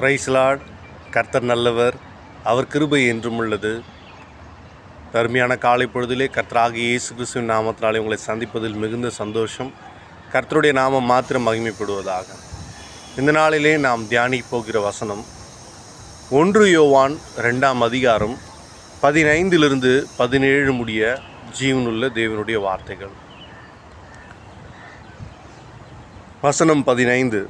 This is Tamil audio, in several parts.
Price Lord. கர்த்தர் நல்லவர், அவர் கிருபை என்றும் உள்ளது. அருமையான காலை பொழுதிலே கர்த்தராகிய இயேசு கிறிஸ்துவின் நாமத்தினாலே உங்களை சந்திப்பதில் மிகுந்த சந்தோஷம். கர்த்தருடைய நாமம் மாத்திரம் மகிமைப்படுவதாக. இந்த நாளிலே நாம் தியானிக்க போகிற வசனம் 1 யோவான் 2ஆம் அதிகாரம் 15 17 முடிய ஜீவனுள்ள தேவனுடைய வார்த்தைகள். வசனம் 15.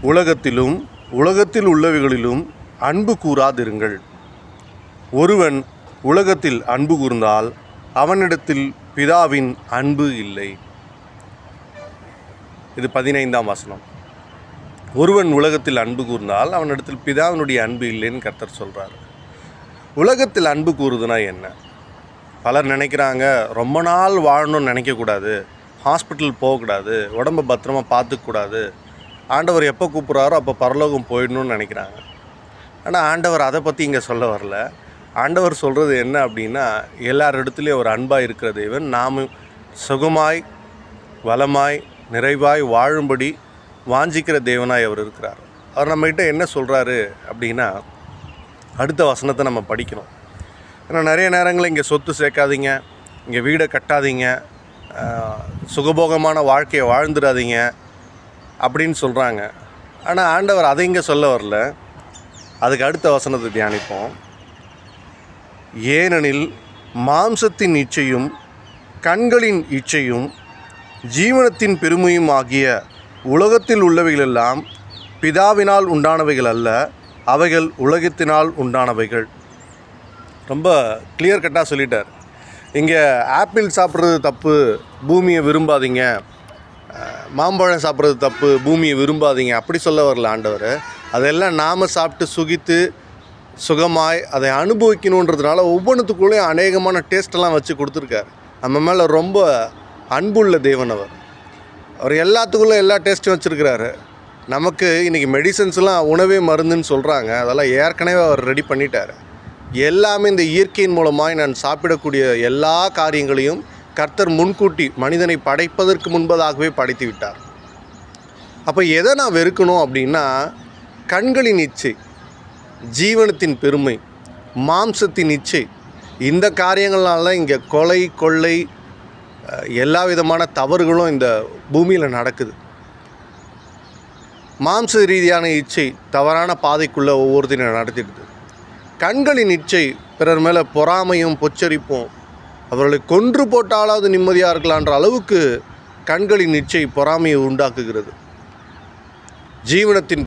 உலகத்திலும் உலகத்தில் உள்ளவைகளிலும் அன்பு கூறாதிருங்கள். ஒருவன் உலகத்தில் அன்பு கூர்ந்தால் அவனிடத்தில் பிதாவின் அன்பு இல்லை. இது 15ஆம் வசனம். ஒருவன் உலகத்தில் அன்பு கூர்ந்தால் அவனிடத்தில் பிதாவினுடைய அன்பு இல்லைன்னு கர்த்தர் சொல்கிறார். உலகத்தில் அன்பு கூறுதுன்னா என்ன? பலர் நினைக்கிறாங்க, ரொம்ப நாள் வாழணும்னு நினைக்கக்கூடாது, ஹாஸ்பிட்டல் போகக்கூடாது, உடம்பை பத்திரமா பார்த்துக்கூடாது, ஆண்டவர் எப்போ கூப்பிட்றாரோ அப்போ பரலோகம் போயிடணும்னு நினைக்கிறாங்க. ஆனால் ஆண்டவர் அதை பற்றி இங்கே சொல்ல வரல. ஆண்டவர் சொல்கிறது என்ன அப்படின்னா, எல்லார் இடத்துலையும் ஒரு அன்பாக இருக்கிற தேவன், நாம் சுகமாய் வளமாய் நிறைவாய் வாழும்படி வாஞ்சிக்கிற தேவனாய் அவர் இருக்கிறார். அவர் நம்மகிட்ட என்ன சொல்கிறாரு அப்படின்னா, அடுத்த வசனத்தை நம்ம படிக்கணும். ஏன்னா நிறைய நேரங்களில் இங்கே சொத்து சேர்க்காதீங்க, இங்கே வீடை கட்டாதீங்க, சுகபோகமான வாழ்க்கையை வாழ்ந்துடாதீங்க அப்படின்னு சொல்கிறாங்க. ஆனால் ஆண்டவர் அதை இங்கே சொல்ல வரல. அதுக்கு அடுத்த வசனத்தை தியானிப்போம். ஏனெனில் மாம்சத்தின் இச்சையும் கண்களின் இச்சையும் ஜீவனத்தின் பெருமையும் ஆகிய உலகத்தில் உள்ளவைகளெல்லாம் பிதாவினால் உண்டானவைகள் அல்ல, அவைகள் உலகத்தினால் உண்டானவைகள். ரொம்ப கிளியர் கட்டாக சொல்லிட்டார். இங்கே ஆப்பிள் சாப்பிட்றது தப்பு, பூமியை விரும்பாதீங்க, மாம்பழம் சாப்பிட்றது தப்பு, பூமியை விரும்பாதீங்க அப்படி சொல்ல வரல ஆண்டவர். அதெல்லாம் நாம் சாப்பிட்டு சுகித்து சுகமாய் அதை அனுபவிக்கணுன்றதுனால ஒவ்வொன்றுத்துக்குள்ளேயும் அநேகமான டேஸ்ட்டெல்லாம் வச்சு கொடுத்துருக்கார். நம்ம மேலே ரொம்ப அன்புள்ள தேவன் அவர். அவர் எல்லாத்துக்குள்ளே எல்லா டேஸ்ட்டும் வச்சுருக்கிறாரு. நமக்கு இன்றைக்கி மெடிசன்ஸ்லாம் உணவே மருந்துன்னு சொல்கிறாங்க, அதெல்லாம் ஏற்கனவே அவர் ரெடி பண்ணிட்டார். எல்லாமே இந்த இயற்கையின் மூலமாய் நான் சாப்பிடக்கூடிய எல்லா காரியங்களையும் கர்த்தர் முன்கூட்டி மனிதனை படைப்பதற்கு முன்பதாகவே படைத்து விட்டார். அப்போ எதை நான் வெறுக்கணும் அப்படின்னா, கண்களின் இச்சை, ஜீவனத்தின் பெருமை, மாம்சத்தின் இச்சை, இந்த காரியங்கள்னால இங்கே கொலை கொள்ளை எல்லா விதமான தவறுகளும் இந்த பூமியில் நடக்குது. மாம்ச ரீதியான இச்சை தவறான பாதைக்குள்ளே ஒவ்வொருத்தையும் நடத்திடுது. கண்களின் இச்சை பிறர் மேலே பொறாமையும் பொச்சரிப்பும், அவர்களை கொன்று போட்டாலாவது நிம்மதியாக இருக்கலான்ற அளவுக்கு கண்களின் இச்சை பொறாமையை உண்டாக்குகிறது. ஜீவனத்தின்